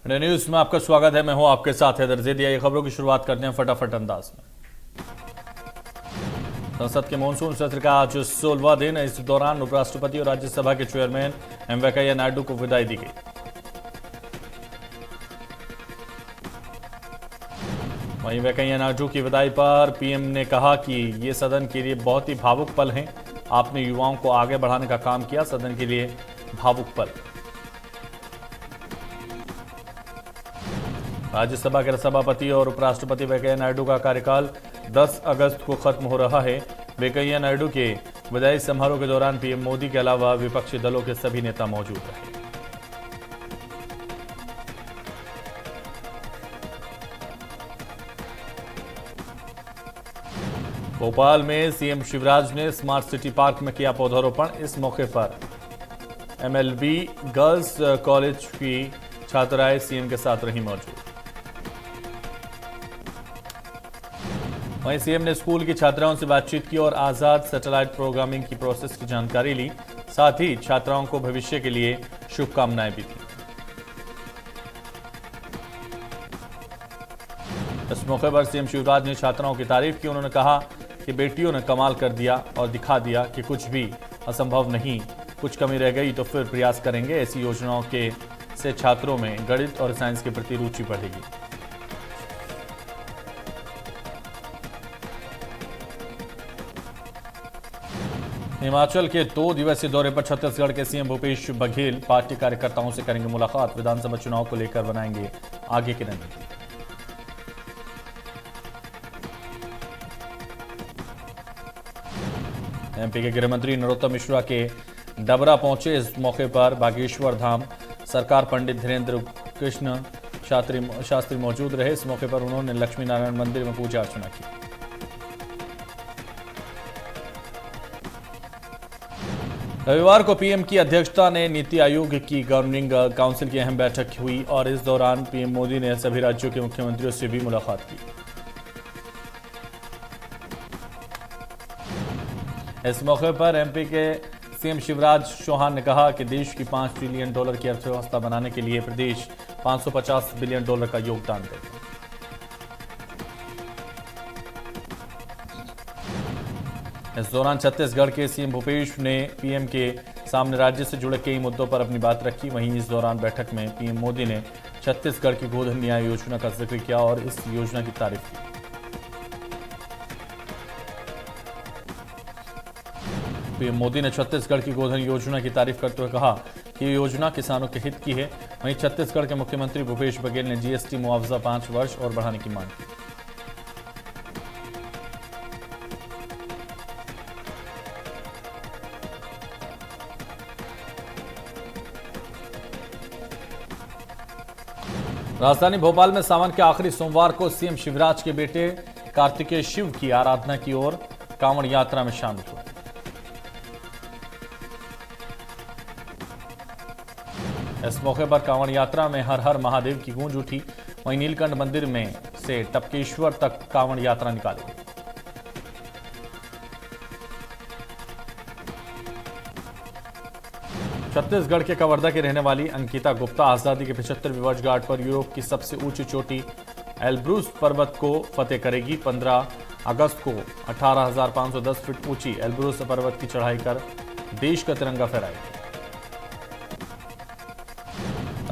India news में आपका स्वागत है। मैं हूं आपके साथ हैदर ज़ैदिया। ये खबरों की शुरुआत करते हैं फटाफट अंदाज में। संसद के मॉनसून सत्र का आज 16वां दिन। इस दौरान उपराष्ट्रपति और राज्यसभा के चेयरमैन एम वेंकैया नायडू को विदाई दी गई। वहीं वेंकैया नायडू की विदाई पर पीएम ने कहा कि ये सदन के लिए बहुत ही भावुक पल हैं। आपने युवाओं को आगे बढ़ाने का काम किया, सदन के लिए भावुक पल। राज्यसभा के सभापति और उपराष्ट्रपति वेंकैया नायडू का कार्यकाल 10 अगस्त को खत्म हो रहा है। वेंकैया नायडू के विदाई समारोह के दौरान पीएम मोदी के अलावा विपक्षी दलों के सभी नेता मौजूद रहे। भोपाल में सीएम शिवराज ने स्मार्ट सिटी पार्क में किया पौधारोपण। इस मौके पर एमएलबी गर्ल्स कॉलेज की छात्राएं सीएम के साथ रही मौजूद। वहीं सीएम ने स्कूल की छात्राओं से बातचीत की और आजाद सैटेलाइट प्रोग्रामिंग की प्रोसेस की जानकारी ली। साथ ही छात्राओं को भविष्य के लिए शुभकामनाएं भी दी। इस मौके पर सीएम शिवराज ने छात्राओं की तारीफ की। उन्होंने कहा कि बेटियों ने कमाल कर दिया और दिखा दिया कि कुछ भी असंभव नहीं। कुछ कमी रह गई तो फिर प्रयास करेंगे। ऐसी योजनाओं के से छात्रों में गणित और साइंस के प्रति रुचि बढ़ेगी। हिमाचल के 2 दिवसीय दौरे पर छत्तीसगढ़ के सीएम भूपेश बघेल पार्टी कार्यकर्ताओं से करेंगे मुलाकात। विधानसभा चुनाव को लेकर बनाएंगे आगे की रणनीति। एमपी के गृहमंत्री नरोत्तम मिश्रा के डबरा पहुंचे। इस मौके पर बागेश्वर धाम सरकार पंडित धीरेन्द्र कृष्ण शास्त्री मौजूद रहे। इस मौके पर उन्होंने लक्ष्मी नारायण मंदिर में पूजा अर्चना की। रविवार को पीएम की अध्यक्षता में नीति आयोग की गवर्निंग काउंसिल की अहम बैठक हुई और इस दौरान पीएम मोदी ने सभी राज्यों के मुख्यमंत्रियों से भी मुलाकात की। इस मौके पर एमपी के सीएम शिवराज चौहान ने कहा कि देश की $5 ट्रिलियन की अर्थव्यवस्था बनाने के लिए प्रदेश $550 बिलियन का योगदान देगा। इस दौरान छत्तीसगढ़ के सीएम भूपेश ने पीएम के सामने राज्य से जुड़े कई मुद्दों पर अपनी बात रखी। वहीं इस दौरान बैठक में पीएम मोदी ने छत्तीसगढ़ की गोधन न्याय योजना का जिक्र किया और इस योजना की तारीफ की। पीएम मोदी ने छत्तीसगढ़ की गोधन योजना की तारीफ करते हुए कहा कि ये योजना किसानों के हित की है। वहीं छत्तीसगढ़ के मुख्यमंत्री भूपेश बघेल ने जीएसटी मुआवजा 5 वर्ष और बढ़ाने की मांग की। राजधानी भोपाल में सावन के आखिरी सोमवार को सीएम शिवराज के बेटे कार्तिकेय शिव की आराधना की ओर कांवड़ यात्रा में शामिल हुए। इस मौके पर कांवड़ यात्रा में हर हर महादेव की गूंज उठी। वहीं नीलकंठ मंदिर में से टपकेश्वर तक कांवड़ यात्रा निकाली गई। छत्तीसगढ़ के कवर्धा की रहने वाली अंकिता गुप्ता आजादी के 75वीं वर्षगांठ पर यूरोप की सबसे ऊंची चोटी एल्ब्रूस पर्वत को फतेह करेगी। 15 अगस्त को 18,510 फीट ऊंची एल्ब्रूस पर्वत की चढ़ाई कर देश का तिरंगा फहराएगी।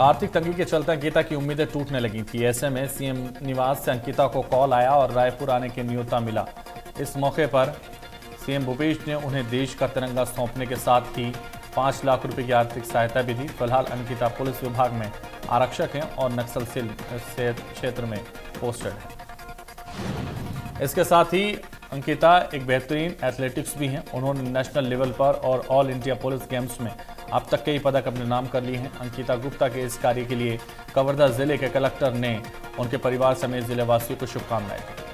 आर्थिक तंगी के चलते अंकिता की उम्मीदें टूटने लगी थी। ऐसे में सीएम निवास से अंकिता को कॉल आया और रायपुर आने के न्योता मिला। इस मौके पर सीएम भूपेश ने उन्हें देश का तिरंगा सौंपने के साथ ही 5 लाख रुपए की आर्थिक सहायता भी दी। फिलहाल अंकिता पुलिस विभाग में आरक्षक हैं और नक्सल सेल क्षेत्र में पोस्टेड है। इसके साथ ही अंकिता एक बेहतरीन एथलेटिक्स भी हैं। उन्होंने नेशनल लेवल पर और ऑल इंडिया पुलिस गेम्स में अब तक कई पदक अपने नाम कर लिए हैं। अंकिता गुप्ता के इस कार्य के लिए कवर्धा जिले के कलेक्टर ने उनके परिवार समेत जिले वासियों को शुभकामनाएं दी।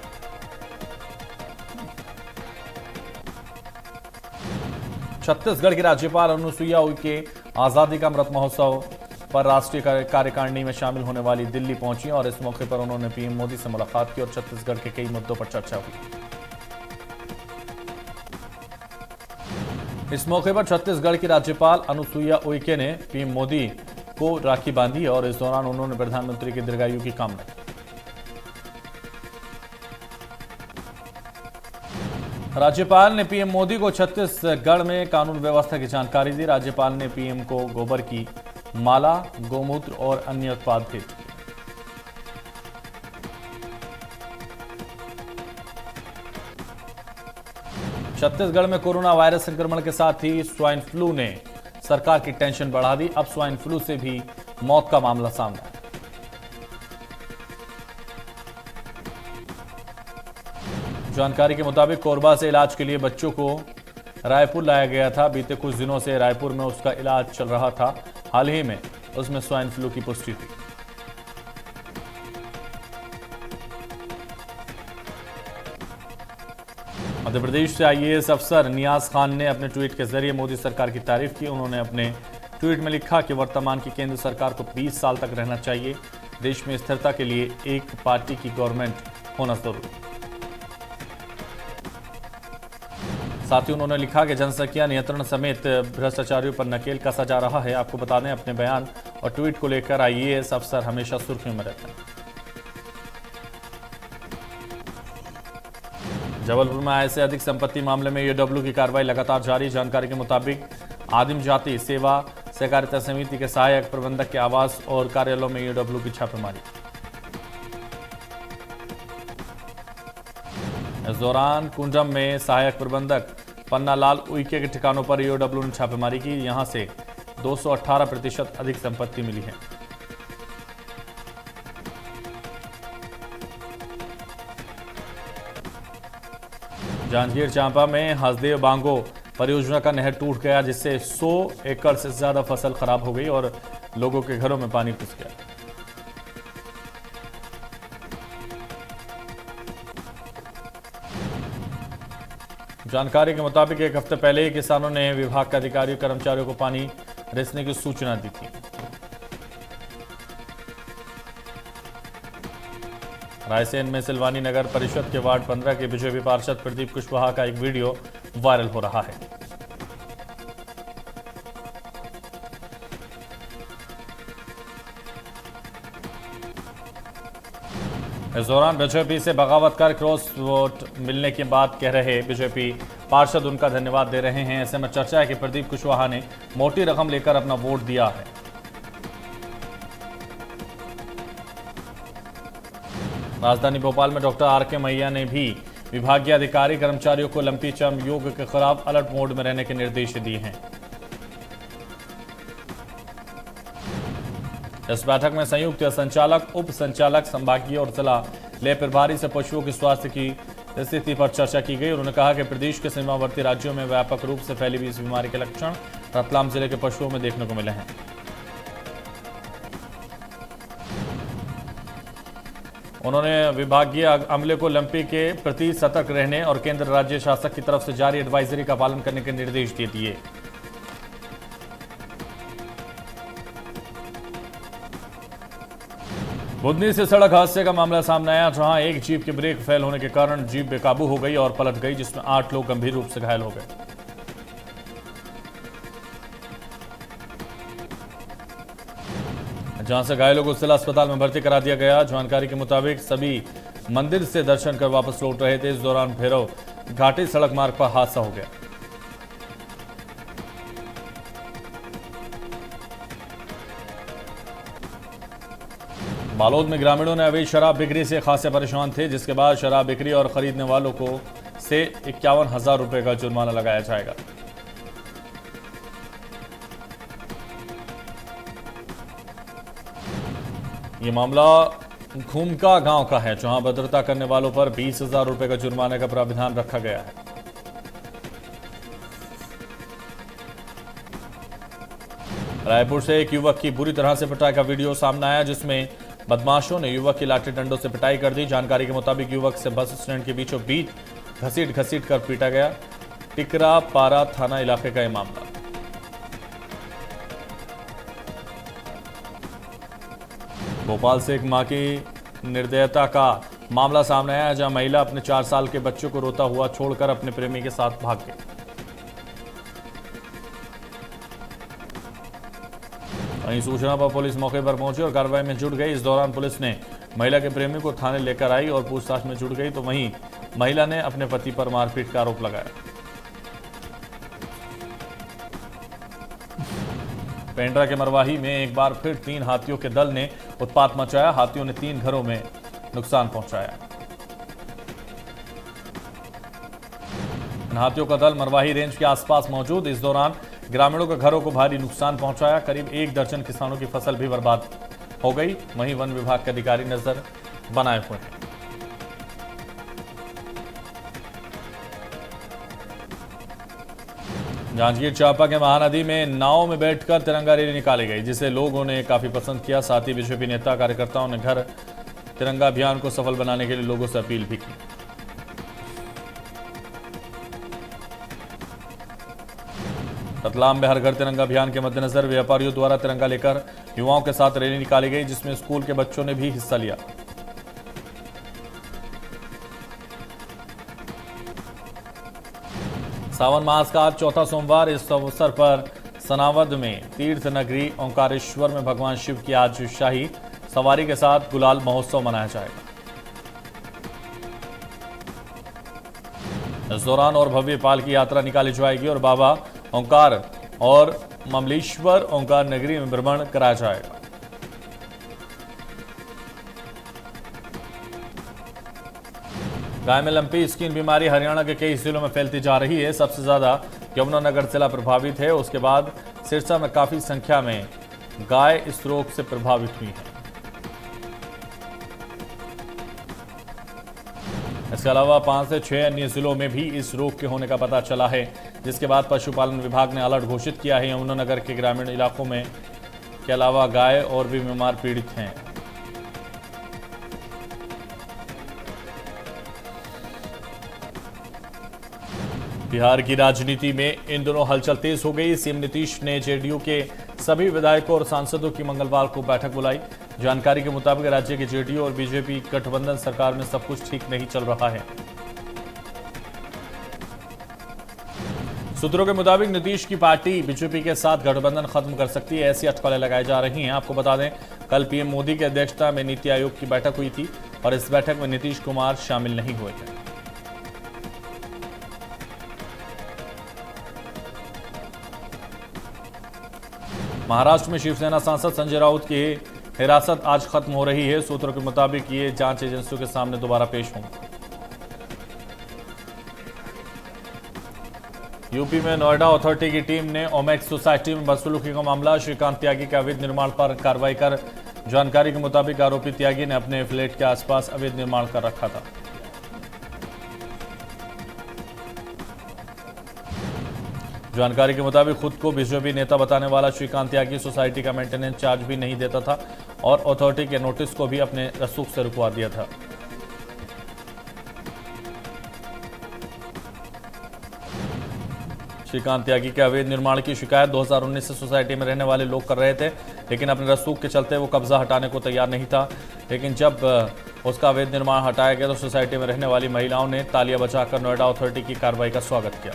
छत्तीसगढ़ की राज्यपाल अनुसुईया उइके आजादी का अमृत महोत्सव पर राष्ट्रीय कार्यकारिणी में शामिल होने वाली दिल्ली पहुंची और इस मौके पर उन्होंने पीएम मोदी से मुलाकात की और छत्तीसगढ़ के कई मुद्दों पर चर्चा हुई। इस मौके पर छत्तीसगढ़ की राज्यपाल अनुसुईया उइके ने पीएम मोदी को राखी बांधी और इस दौरान उन्होंने प्रधानमंत्री की दीर्घायु की कामना की। राज्यपाल ने पीएम मोदी को छत्तीसगढ़ में कानून व्यवस्था की जानकारी दी। राज्यपाल ने पीएम को गोबर की माला, गोमूत्र और अन्य उत्पाद भेंट किए। छत्तीसगढ़ में कोरोना वायरस संक्रमण के साथ ही स्वाइन फ्लू ने सरकार की टेंशन बढ़ा दी। अब स्वाइन फ्लू से भी मौत का मामला सामने आया। जानकारी के मुताबिक कोरबा से इलाज के लिए बच्चों को रायपुर लाया गया था। बीते कुछ दिनों से रायपुर में उसका इलाज चल रहा था। हाल ही में उसमें स्वाइन फ्लू की पुष्टि हुई। मध्य प्रदेश से आईएएस अफसर नियाज खान ने अपने ट्वीट के जरिए मोदी सरकार की तारीफ की। उन्होंने अपने ट्वीट में लिखा कि वर्तमान की केंद्र सरकार को 20 साल तक रहना चाहिए। देश में स्थिरता के लिए एक पार्टी की गवर्नमेंट होना जरूरी। साथ ही उन्होंने लिखा कि जनसंख्या नियंत्रण समेत भ्रष्टाचारियों पर नकेल कसा जा रहा है। आपको बता दें, अपने बयान और ट्वीट को लेकर आईएएस अफसर हमेशा सुर्खियों में रहते हैं। जबलपुर में आय से अधिक संपत्ति मामले में ईओडब्ल्यू की कार्रवाई लगातार जारी। जानकारी के मुताबिक आदिम जाति सेवा सहकारिता समिति के सहायक प्रबंधक के आवास और कार्यालयों में ईओडब्ल्यू की छापेमारी। इस दौरान कुंडम में सहायक प्रबंधक पन्नालाल उइके के ठिकानों पर ईओडब्ल्यू ने छापेमारी की। यहां से 218% अधिक संपत्ति मिली है। जांजगीर चांपा में हसदेव बांगो परियोजना का नहर टूट गया, जिससे 100 एकड़ से ज्यादा फसल खराब हो गई और लोगों के घरों में पानी घुस गया। जानकारी के मुताबिक एक हफ्ते पहले ही किसानों ने विभाग के अधिकारियों कर्मचारियों को पानी रिसने की सूचना दी थी। रायसेन में सिलवानी नगर परिषद के वार्ड 15 के बीजेपी पार्षद प्रदीप कुशवाहा का एक वीडियो वायरल हो रहा है। इस दौरान बीजेपी से बगावत कर क्रॉस वोट मिलने की बात कह रहे बीजेपी पार्षद उनका धन्यवाद दे रहे हैं। ऐसे में चर्चा है कि प्रदीप कुशवाहा ने मोटी रकम लेकर अपना वोट दिया है। राजधानी भोपाल में डॉक्टर आर.के. मैया ने भी विभागीय अधिकारी कर्मचारियों को लंपी चम योग के खिलाफ अलर्ट मोड में रहने के निर्देश दिए हैं। इस बैठक में संयुक्त संचालक, उप संचालक, संभागीय और जिला ले प्रभारी से पशुओं के स्वास्थ्य की स्थिति पर चर्चा की गई। उन्होंने कहा कि प्रदेश के सीमावर्ती राज्यों में व्यापक रूप से फैली हुई इस बीमारी के लक्षण रतलाम जिले के पशुओं में देखने को मिले हैं। उन्होंने विभागीय अमले को लंपी के प्रति सतर्क रहने और केंद्र राज्य शासक की तरफ से जारी एडवाइजरी का पालन करने के निर्देश दे दिए। बुधनी से सड़क हादसे का मामला सामने आया, जहां एक जीप के ब्रेक फेल होने के कारण जीप बेकाबू हो गई और पलट गई, जिसमें 8 लोग गंभीर रूप से घायल हो गए। जहां से घायलों को जिला अस्पताल में भर्ती करा दिया गया। जानकारी के मुताबिक सभी मंदिर से दर्शन कर वापस लौट रहे थे। इस दौरान भैरव घाटी सड़क मार्ग पर हादसा हो गया। बालोद में ग्रामीणों ने अवैध शराब बिक्री से खासे परेशान थे, जिसके बाद शराब बिक्री और खरीदने वालों को से 51,000 रुपए का जुर्माना लगाया जाएगा। ये मामला घूमका गांव का है, जहां भद्रता करने वालों पर 20,000 रुपए का जुर्माने का प्रावधान रखा गया है। रायपुर से एक युवक की बुरी तरह से पिटाई का वीडियो सामने आया, जिसमें बदमाशों ने युवक की लाठी डंडों से पिटाई कर दी। जानकारी के मुताबिक युवक से बस स्टैंड के बीचों बीच घसीट कर पीटा गया। टिकरा पारा थाना इलाके का यह मामला। भोपाल से एक मां की निर्दयता का मामला सामने आया, जहां महिला अपने 4 साल के बच्चों को रोता हुआ छोड़कर अपने प्रेमी के साथ भाग गई। वहीं सूचना पर पुलिस मौके पर पहुंची और कार्रवाई में जुट गई। इस दौरान पुलिस ने महिला के प्रेमी को थाने लेकर आई और पूछताछ में जुट गई, तो वहीं महिला ने अपने पति पर मारपीट का आरोप लगाया। पेंड्रा के मरवाही में एक बार फिर 3 हाथियों के दल ने उत्पात मचाया। हाथियों ने 3 घरों में नुकसान पहुंचाया। इन हाथियों का दल मरवाही रेंज के आसपास मौजूद। इस दौरान ग्रामीणों के घरों को भारी नुकसान पहुंचाया। करीब 1 दर्जन किसानों की फसल भी बर्बाद हो गई। वहीं वन विभाग के अधिकारी नजर बनाए हुए हैं। जांजगीर चांपा के महानदी में नाव में बैठकर तिरंगा रैली निकाली गई, जिसे लोगों ने काफी पसंद किया। साथ ही बीजेपी नेता कार्यकर्ताओं ने घर तिरंगा अभियान को सफल बनाने के लिए लोगों से अपील भी की। रतलाम में हर घर तिरंगा अभियान के मद्देनजर व्यापारियों द्वारा तिरंगा लेकर युवाओं के साथ रैली निकाली गई, जिसमें स्कूल के बच्चों ने भी हिस्सा लिया। सावन मास का आज चौथा सोमवार। इस अवसर पर सनावद में तीर्थ नगरी ओंकारेश्वर में भगवान शिव की आज शाही सवारी के साथ गुलाल महोत्सव मनाया जाएगा। इस दौरान और भव्य पालकी यात्रा निकाली जाएगी और बाबा ओंकार और ममलेश्वर ओंकार नगरी में भ्रमण कराया जाएगा। गाय में लंपी स्किन बीमारी हरियाणा के कई जिलों में फैलती जा रही है। सबसे ज्यादा यमुनानगर जिला प्रभावित है। उसके बाद सिरसा में काफी संख्या में गाय इस रोग से प्रभावित हुई है। इसके अलावा 5 से 6 अन्य जिलों में भी इस रोग के होने का पता चला है, जिसके बाद पशुपालन विभाग ने अलर्ट घोषित किया है। यमुनानगर के ग्रामीण इलाकों में के अलावा गाय और भी बीमार पीड़ित हैं। बिहार की राजनीति में इन दिनों हलचल तेज हो गई। सीएम नीतीश ने जेडीयू के सभी विधायकों और सांसदों की मंगलवार को बैठक बुलाई। जानकारी के मुताबिक राज्य की जेडीयू और बीजेपी गठबंधन सरकार में सब कुछ ठीक नहीं चल रहा है। सूत्रों के मुताबिक नीतीश की पार्टी बीजेपी के साथ गठबंधन खत्म कर सकती है, ऐसी अटकलें लगाई जा रही हैं। आपको बता दें, कल पीएम मोदी की अध्यक्षता में नीति आयोग की बैठक हुई थी और इस बैठक में नीतीश कुमार शामिल नहीं हुए थे। महाराष्ट्र में शिवसेना सांसद संजय राउत की हिरासत आज खत्म हो रही है। सूत्रों के मुताबिक ये जांच एजेंसियों के सामने दोबारा पेश होंगे। यूपी में नोएडा अथॉरिटी की टीम ने ओमेक्स सोसाइटी में बदसलूकी का मामला श्रीकांत त्यागी के अवैध निर्माण पर कार्रवाई कर जानकारी के मुताबिक आरोपी त्यागी ने अपने फ्लैट के आसपास अवैध निर्माण कर रखा था। जानकारी के मुताबिक खुद को बीजेपी नेता बताने वाला श्रीकांत त्यागी सोसाइटी का मेंटेनेंस चार्ज भी नहीं देता था और अथॉरिटी के नोटिस को भी अपने रसूख से रुकवा दिया था। श्रीकांत त्यागी के अवैध निर्माण की शिकायत 2019 से सोसाइटी में रहने वाले लोग कर रहे थे, लेकिन अपने रसूख के चलते वो कब्जा हटाने को तैयार नहीं था। लेकिन जब उसका अवैध निर्माण हटाया गया तो सोसाइटी में रहने वाली महिलाओं ने तालियां बजाकर नोएडा अथॉरिटी की कार्रवाई का स्वागत किया।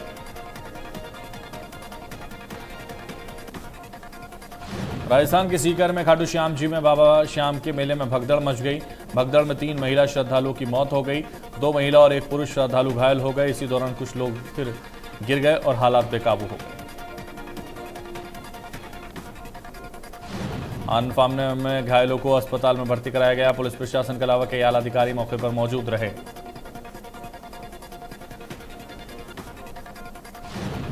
राजस्थान के सीकर में खाटू श्याम जी में बाबा श्याम के मेले में भगदड़ मच गई। भगदड़ में 3 महिला श्रद्धालुओं की मौत हो गई, 2 महिला और 1 पुरुष श्रद्धालु घायल हो गए। इसी दौरान कुछ लोग फिर गिर गए और हालात बेकाबू हो गए। आनंद मामले में घायलों को अस्पताल में भर्ती कराया गया। पुलिस प्रशासन के अलावा कई आला अधिकारी मौके पर मौजूद रहे।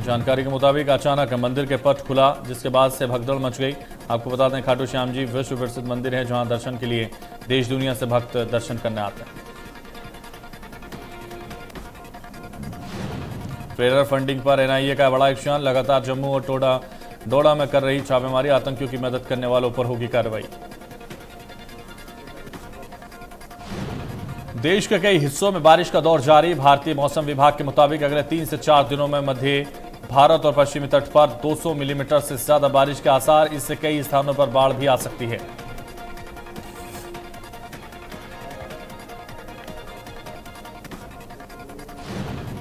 जानकारी के मुताबिक अचानक मंदिर के पट खुला, जिसके बाद से भगदड़ मच गई। आपको बता दें, खाटू श्याम जी विश्व प्रसिद्ध मंदिर है, जहां दर्शन के लिए देश दुनिया से भक्त दर्शन करने आते हैं। टेरर फंडिंग पर एनआईए का बड़ा एक्शन। लगातार जम्मू और डोडा में कर रही छापेमारी। आतंकियों की मदद करने वालों पर होगी कार्रवाई। देश के कई हिस्सों में बारिश का दौर जारी। भारतीय मौसम विभाग के मुताबिक अगले 3 से 4 दिनों में मध्य भारत और पश्चिमी तट पर 200 मिलीमीटर से ज्यादा बारिश के आसार। इससे कई स्थानों पर बाढ़ भी आ सकती है।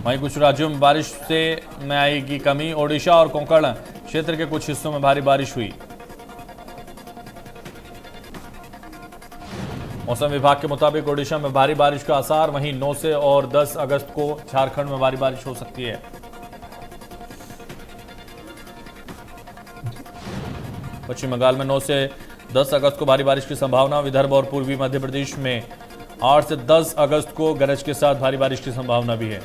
वहीं कुछ राज्यों में बारिश में आएगी कमी। ओडिशा और कोंकण क्षेत्र के कुछ हिस्सों में भारी बारिश हुई। मौसम विभाग के मुताबिक ओडिशा में भारी बारिश का आसार, वहीं 9 से और 10 अगस्त को झारखंड में भारी बारिश हो सकती है। पश्चिम बंगाल में 9 से 10 अगस्त को भारी बारिश की संभावना। विदर्भ और पूर्वी मध्य प्रदेश में 8 से 10 अगस्त को गरज के साथ भारी बारिश की संभावना भी है।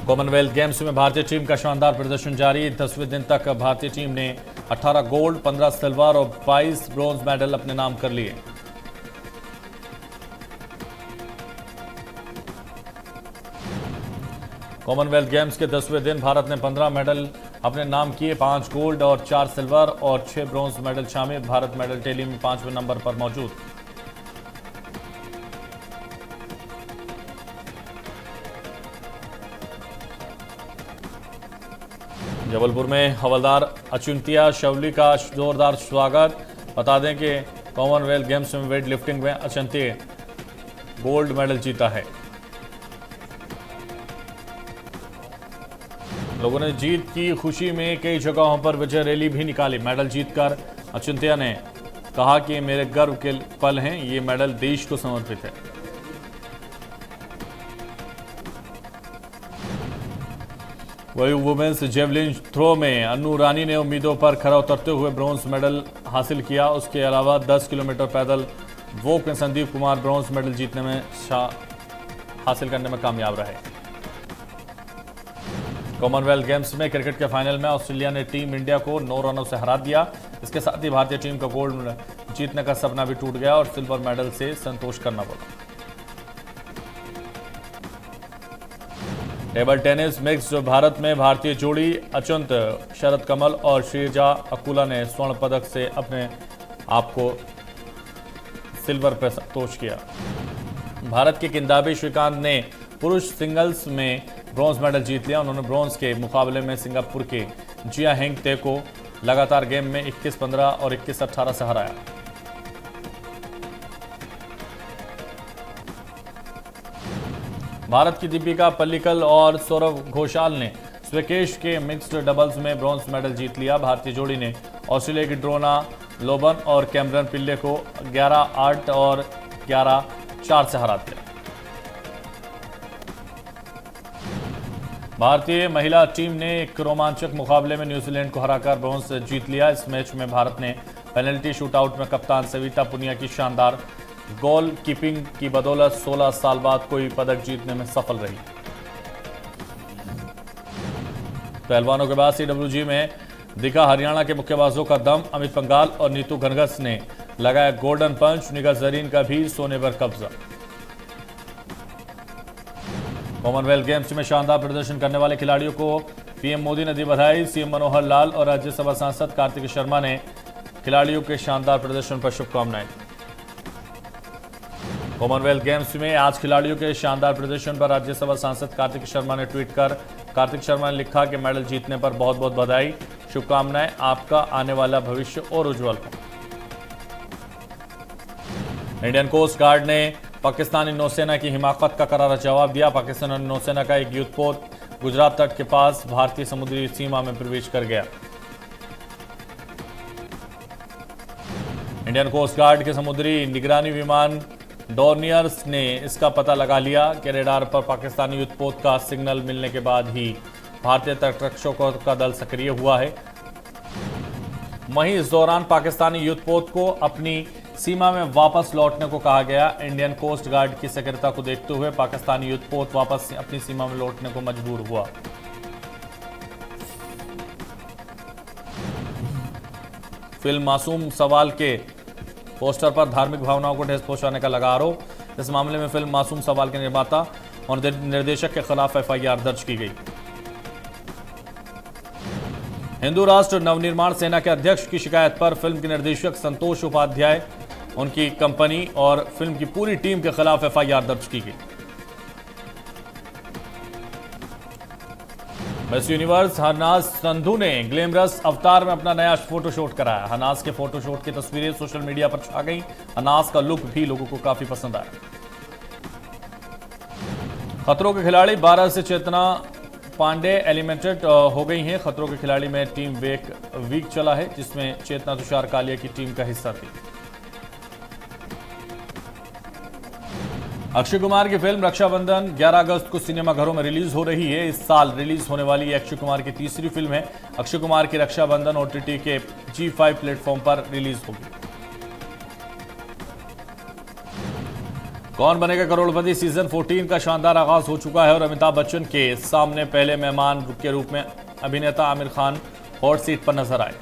कॉमनवेल्थ गेम्स में भारतीय टीम का शानदार प्रदर्शन जारी। 10वें दिन तक भारतीय टीम ने 18 गोल्ड, 15 सिल्वर और 22 ब्रॉन्ज मेडल अपने नाम कर लिए। कॉमनवेल्थ गेम्स के 10वें दिन भारत ने 15 मेडल अपने नाम किए। 5 गोल्ड और 4 सिल्वर और 6 ब्रॉन्ज मेडल शामिल। भारत मेडल टैली में 5वें नंबर पर मौजूद। जबलपुर में हवलदार अचिंत्या शवली का जोरदार स्वागत। बता दें कि कॉमनवेल्थ गेम्स में वेट लिफ्टिंग में अचिंत्य गोल्ड मेडल जीता है। लोगों ने जीत की खुशी में कई जगहों पर विजय रैली भी निकाली। मेडल जीतकर अचिंत्या ने कहा कि मेरे गर्व के पल हैं, ये मेडल देश को समर्पित है। वही वुमेन्स जेवलिन थ्रो में अन्नू रानी ने उम्मीदों पर खरा उतरते हुए ब्रॉन्ज मेडल हासिल किया। उसके अलावा 10 किलोमीटर पैदल वॉक में संदीप कुमार ब्रॉन्ज मेडल जीतने में हासिल करने में कामयाब रहे। कॉमनवेल्थ गेम्स में क्रिकेट के फाइनल में ऑस्ट्रेलिया ने टीम इंडिया को 9 रनों से हरा दिया। इसके साथ ही भारतीय टीम का गोल्ड जीतने का सपना भी टूट गया और सिल्वर मेडल से संतोष करना पड़ा। टेबल टेनिस मिक्स भारत में भारतीय जोड़ी अचंत शरद कमल और श्रीजा अकुला ने स्वर्ण पदक से अपने आप को सिल्वर पर संतोष किया। भारत के किदांबी श्रीकांत ने पुरुष सिंगल्स में ब्रॉन्ज मेडल जीत लिया। उन्होंने ब्रॉन्ज के मुकाबले में सिंगापुर के जिया हेंग ते को लगातार गेम में 21-15 और 21-18 से हराया। भारत की दीपिका पल्लिकल और सौरव घोषाल ने स्विकेश के मिक्स्ड डबल्स में ब्रॉन्ज मेडल जीत लिया। भारतीय जोड़ी ने ऑस्ट्रेलिया की ड्रोना लोबन और कैमरन पिल्ले को 11-8 और 11-4 से हरा दिया। भारतीय महिला टीम ने एक रोमांचक मुकाबले में न्यूजीलैंड को हराकर ब्रॉन्ज जीत लिया। इस मैच में भारत ने पेनल्टी शूटआउट में कप्तान सविता पुनिया की शानदार गोल कीपिंग की बदौलत 16 साल बाद कोई पदक जीतने में सफल रही। पहलवानों के बाद सीडब्ल्यूजी में दिखा हरियाणा के मुक्केबाजों का दम। अमित पंघाल और नीतू घनघस ने लगाया गोल्डन पंच। निगाह जरीन का भी सोने पर कब्जा। कॉमनवेल्थ गेम्स में शानदार प्रदर्शन करने वाले खिलाड़ियों को पीएम मोदी ने दी बधाई। सीएम मनोहर लाल और राज्यसभा सांसद कार्तिक शर्मा ने खिलाड़ियों के शानदार प्रदर्शन पर शुभकामनाएं। कॉमनवेल्थ गेम्स में आज खिलाड़ियों के शानदार प्रदर्शन पर राज्यसभा सांसद कार्तिक शर्मा ने ट्वीट कर कार्तिक शर्मा ने लिखा कि मेडल जीतने पर बहुत बहुत बधाई, शुभकामनाएं, आपका आने वाला भविष्य और उज्जवल हो। इंडियन कोस्ट गार्ड ने पाकिस्तानी नौसेना की हिमाकत का करारा जवाब दिया। पाकिस्तानी नौसेना का एक युद्धपोत गुजरात तट के पास भारतीय समुद्री सीमा में प्रवेश कर गया। इंडियन कोस्ट गार्ड के समुद्री निगरानी विमान डॉर्नियर्स ने इसका पता लगा लिया कि रेडार पर पाकिस्तानी युद्धपोत का सिग्नल मिलने के बाद ही भारतीय तटरक्षकों का दल सक्रिय हुआ है। वहीं इस दौरान पाकिस्तानी युद्धपोत को अपनी सीमा में वापस लौटने को कहा गया। इंडियन कोस्ट गार्ड की सक्रियता को देखते हुए पाकिस्तानी युद्धपोत वापस अपनी सीमा में लौटने को मजबूर हुआ। फिल्म मासूम सवाल के पोस्टर पर धार्मिक भावनाओं को ठेस पहुंचाने का लगा आरोप। इस मामले में फिल्म मासूम सवाल के निर्माता और निर्देशक के खिलाफ एफआईआर दर्ज की गई। हिंदू राष्ट्र नवनिर्माण सेना के अध्यक्ष की शिकायत पर फिल्म के निर्देशक संतोष उपाध्याय, उनकी कंपनी और फिल्म की पूरी टीम के खिलाफ एफआईआर दर्ज की गई। मिस यूनिवर्स हरनाज संधू ने ग्लैमरस अवतार में अपना नया फोटोशूट कराया। हरनाज के फोटोशूट की तस्वीरें सोशल मीडिया पर छा गई। हरनाज का लुक भी लोगों को काफी पसंद आया। खतरों के खिलाड़ी 12 से चेतना पांडे एलिमिनेटेड हो गई हैं। खतरों के खिलाड़ी में टीम वीक चला है, जिसमें चेतना तुषार कालिया की टीम का हिस्सा थी। अक्षय कुमार की फिल्म रक्षाबंधन 11 अगस्त को सिनेमाघरों में रिलीज हो रही है। इस साल रिलीज होने वाली अक्षय कुमार की तीसरी फिल्म है। अक्षय कुमार की रक्षाबंधन OTT के G5 प्लेटफॉर्म पर रिलीज होगी। कौन बनेगा करोड़पति सीजन 14 का शानदार आगाज हो चुका है और अमिताभ बच्चन के सामने पहले मेहमान के रूप में अभिनेता आमिर खान हॉट सीट पर नजर आए।